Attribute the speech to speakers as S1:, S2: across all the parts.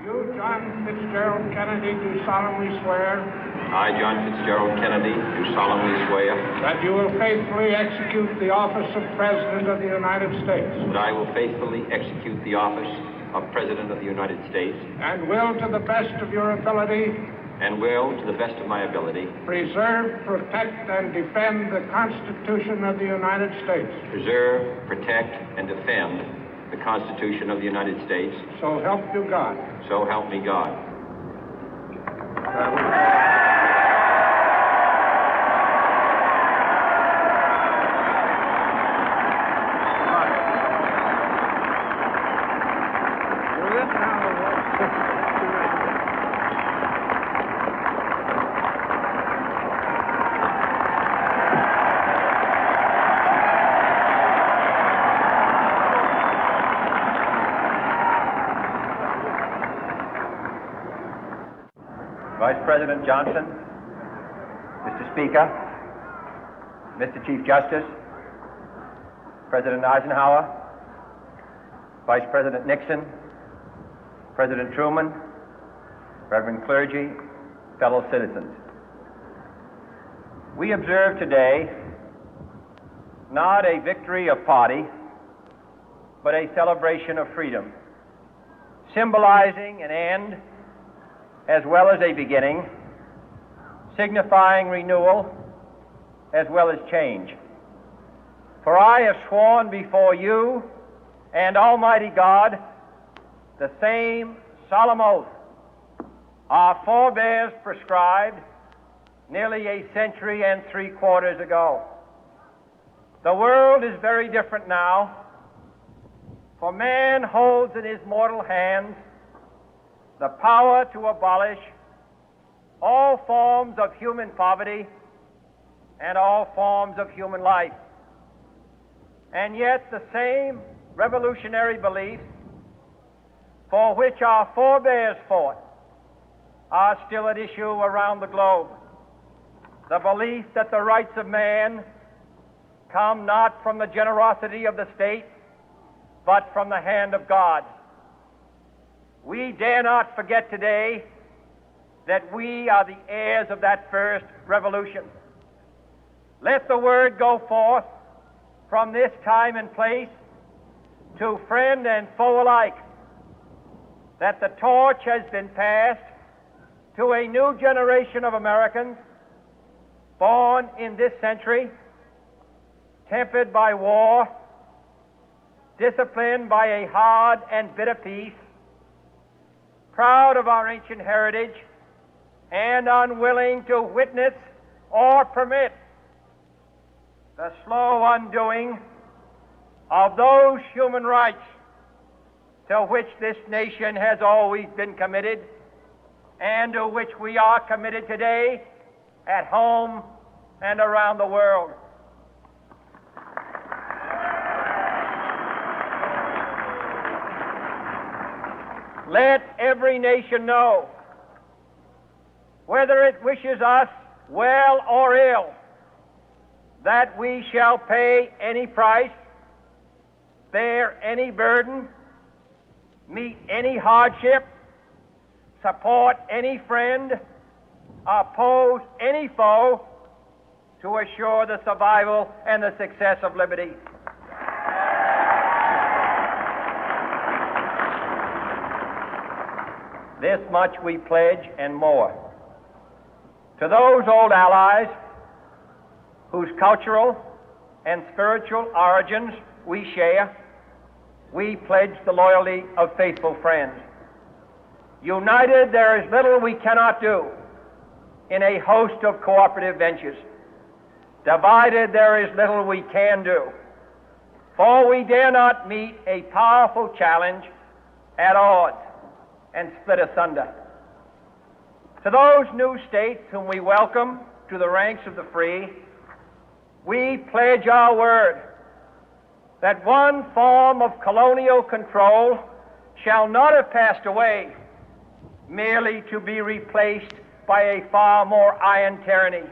S1: You, John Fitzgerald Kennedy, do solemnly swear.
S2: I, John Fitzgerald Kennedy, do solemnly swear.
S1: That you will faithfully execute the office of President of the United States.
S2: That I will faithfully execute the office of President of the United States.
S1: And will, to the best of your ability.
S2: And will, to the best of my ability.
S1: Preserve, protect, and defend the Constitution of the United States.
S2: Preserve, protect, and defend the Constitution of the United States.
S1: So help you God.
S2: So help me God.
S3: Vice President Johnson, Mr. Speaker, Mr. Chief Justice, President Eisenhower, Vice President Nixon, President Truman, Reverend clergy, fellow citizens. We observe today not a victory of party, but a celebration of freedom, symbolizing an end as well as a beginning, signifying renewal as well as change. For I have sworn before you and Almighty God the same solemn oath our forebears prescribed nearly a century and 3/4 ago. The world is very different now, for man holds in his mortal hands the power to abolish all forms of human poverty and all forms of human life. And yet the same revolutionary beliefs for which our forebears fought are still at issue around the globe. The belief that the rights of man come not from the generosity of the state, but from the hand of God. We dare not forget today that we are the heirs of that first revolution. Let the word go forth from this time and place to friend and foe alike that the torch has been passed to a new generation of Americans born in this century, tempered by war, disciplined by a hard and bitter peace, proud of our ancient heritage, and unwilling to witness or permit the slow undoing of those human rights to which this nation has always been committed and to which we are committed today at home and around the world. Let every nation know, whether it wishes us well or ill, that we shall pay any price, bear any burden, meet any hardship, support any friend, oppose any foe to assure the survival and the success of liberty. This much we pledge and more. To those old allies whose cultural and spiritual origins we share, we pledge the loyalty of faithful friends. United, there is little we cannot do in a host of cooperative ventures. Divided, there is little we can do, for we dare not meet a powerful challenge at odds and split asunder. To those new states whom we welcome to the ranks of the free, we pledge our word that one form of colonial control shall not have passed away, merely to be replaced by a far more iron tyranny.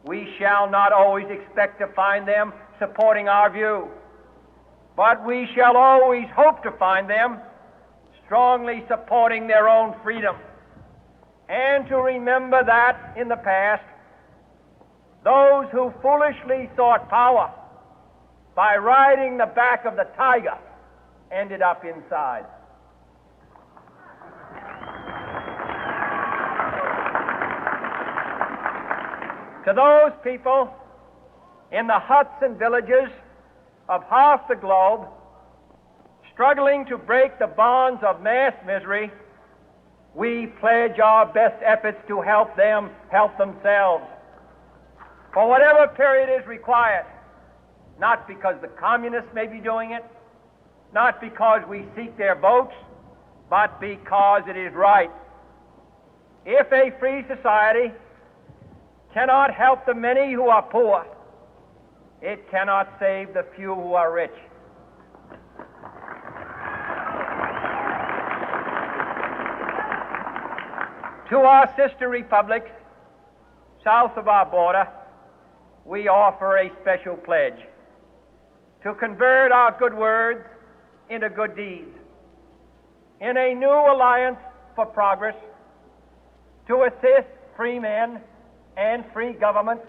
S3: We shall not always expect to find them supporting our view, but we shall always hope to find them strongly supporting their own freedom, and to remember that in the past, those who foolishly sought power by riding the back of the tiger ended up inside. To those people in the huts and villages of half the globe struggling to break the bonds of mass misery, we pledge our best efforts to help them help themselves for whatever period is required, not because the communists may be doing it, not because we seek their votes, but because it is right. If a free society cannot help the many who are poor, it cannot save the few who are rich. To our sister republics south of our border, we offer a special pledge to convert our good words into good deeds, in a new alliance for progress, to assist free men and free governments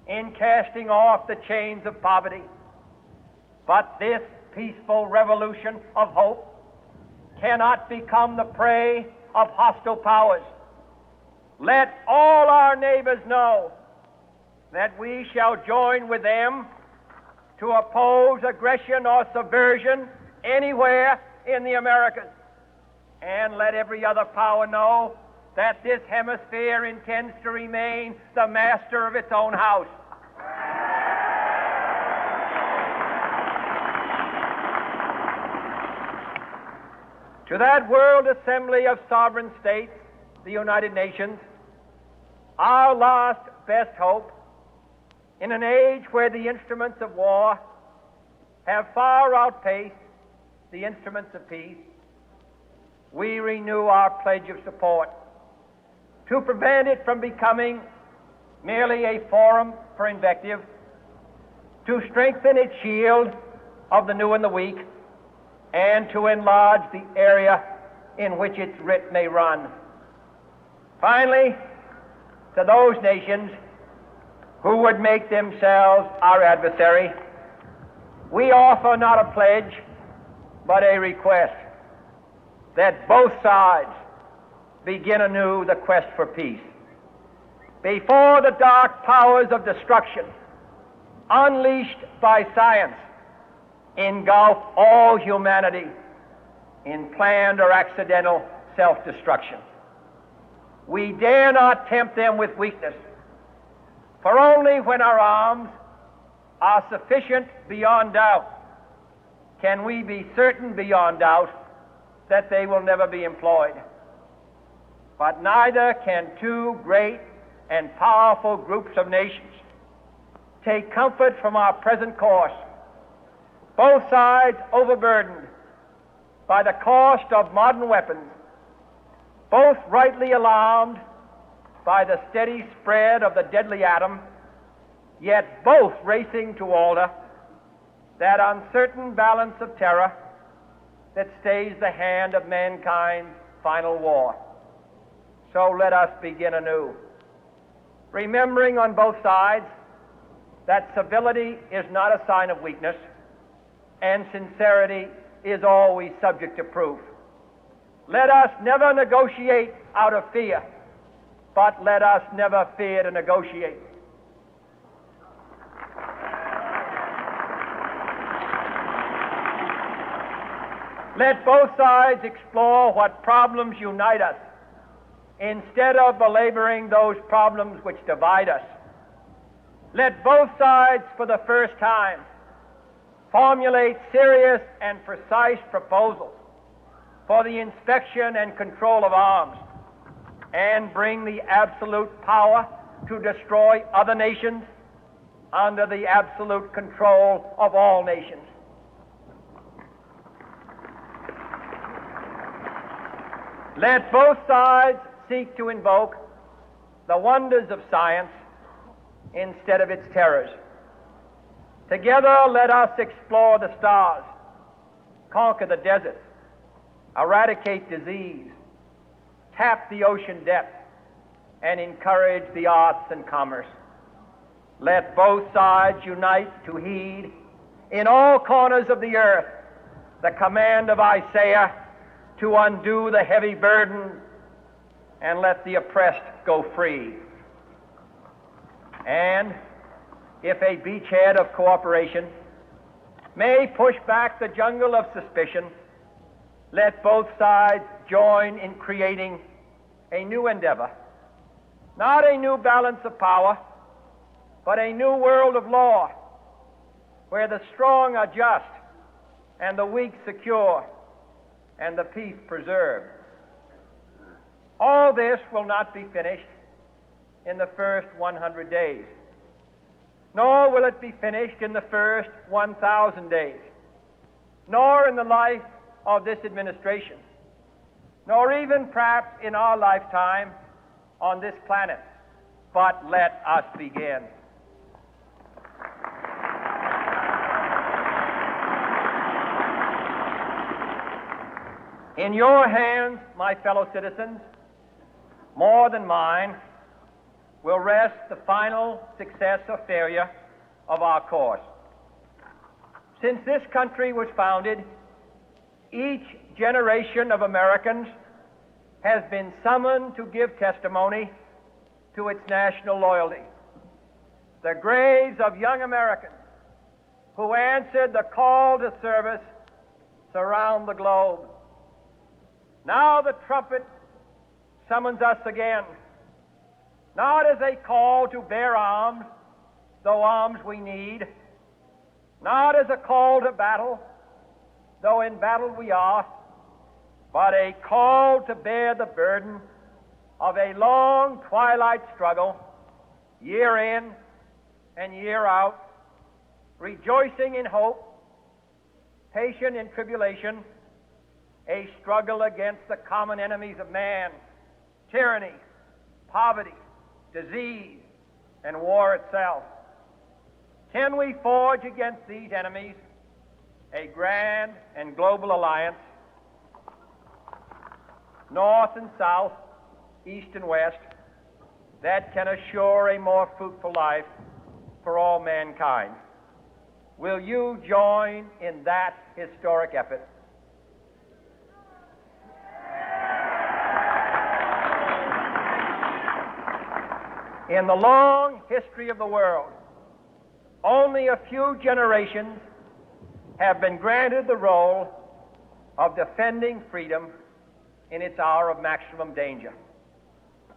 S3: in casting off the chains of poverty. But this peaceful revolution of hope cannot become the prey of hostile powers. Let all our neighbors know that we shall join with them to oppose aggression or subversion anywhere in the Americas. And let every other power know that this hemisphere intends to remain the master of its own house. To that World Assembly of Sovereign States, the United Nations, our last best hope, in an age where the instruments of war have far outpaced the instruments of peace, we renew our pledge of support to prevent it from becoming merely a forum for invective, to strengthen its shield of the new and the weak, and to enlarge the area in which its writ may run. Finally, to those nations who would make themselves our adversary, we offer not a pledge, but a request that both sides begin anew the quest for peace. Before the dark powers of destruction, unleashed by science, engulf all humanity in planned or accidental self-destruction, we dare not tempt them with weakness, for only when our arms are sufficient beyond doubt can we be certain beyond doubt that they will never be employed. But neither can two great and powerful groups of nations take comfort from our present course, both sides overburdened by the cost of modern weapons, both rightly alarmed by the steady spread of the deadly atom, yet both racing to alter that uncertain balance of terror that stays the hand of mankind's final war. So let us begin anew, remembering on both sides that civility is not a sign of weakness, and sincerity is always subject to proof. Let us never negotiate out of fear, but let us never fear to negotiate. Let both sides explore what problems unite us, instead of belaboring those problems which divide us. Let both sides, for the first time, formulate serious and precise proposals for the inspection and control of arms, and bring the absolute power to destroy other nations under the absolute control of all nations. Let both sides seek to invoke the wonders of science instead of its terrors. Together, let us explore the stars, conquer the deserts, eradicate disease, tap the ocean depth, and encourage the arts and commerce. Let both sides unite to heed in all corners of the earth the command of Isaiah to undo the heavy burden and let the oppressed go free. And if a beachhead of cooperation may push back the jungle of suspicion, let both sides join in creating a new endeavor, not a new balance of power, but a new world of law, where the strong are just and the weak secure and the peace preserved. All this will not be finished in the first 100 days, nor will it be finished in the first 1,000 days, nor in the life of this administration, nor even perhaps in our lifetime on this planet. But let us begin. In your hands, my fellow citizens, more than mine, will rest the final success or failure of our course. Since this country was founded, each generation of Americans has been summoned to give testimony to its national loyalty. The graves of young Americans who answered the call to service surround the globe. Now the trumpet summons us again, not as a call to bear arms, though arms we need, not as a call to battle, though in battle we are, but a call to bear the burden of a long twilight struggle, year in and year out, rejoicing in hope, patient in tribulation, a struggle against the common enemies of man, tyranny, poverty, disease, and war itself. Can we forge against these enemies a grand and global alliance, north and south, east and west, that can assure a more fruitful life for all mankind? Will you join in that historic effort? In the long history of the world, only a few generations have been granted the role of defending freedom in its hour of maximum danger.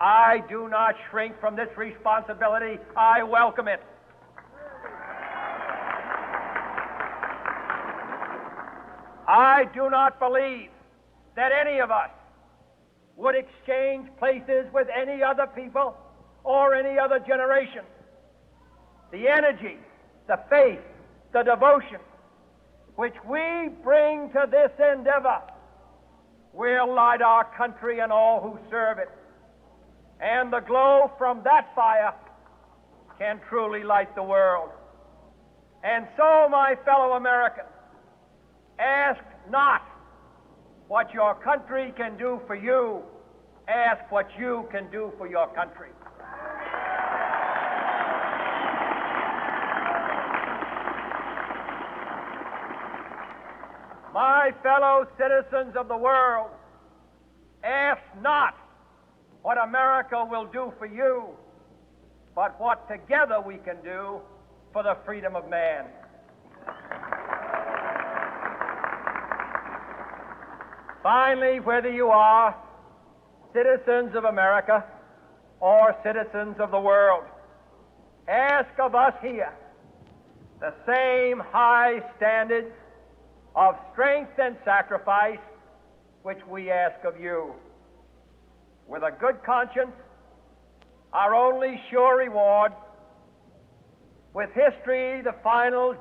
S3: I do not shrink from this responsibility. I welcome it. I do not believe that any of us would exchange places with any other people or any other generation. The energy, the faith, the devotion which we bring to this endeavor will light our country and all who serve it. And the glow from that fire can truly light the world. And so, my fellow Americans, ask not what your country can do for you, ask what you can do for your country. My fellow citizens of the world, ask not what America will do for you, but what together we can do for the freedom of man. Finally, whether you are citizens of America or citizens of the world, ask of us here the same high standards of strength and sacrifice which we ask of you. With a good conscience, our only sure reward, with history the final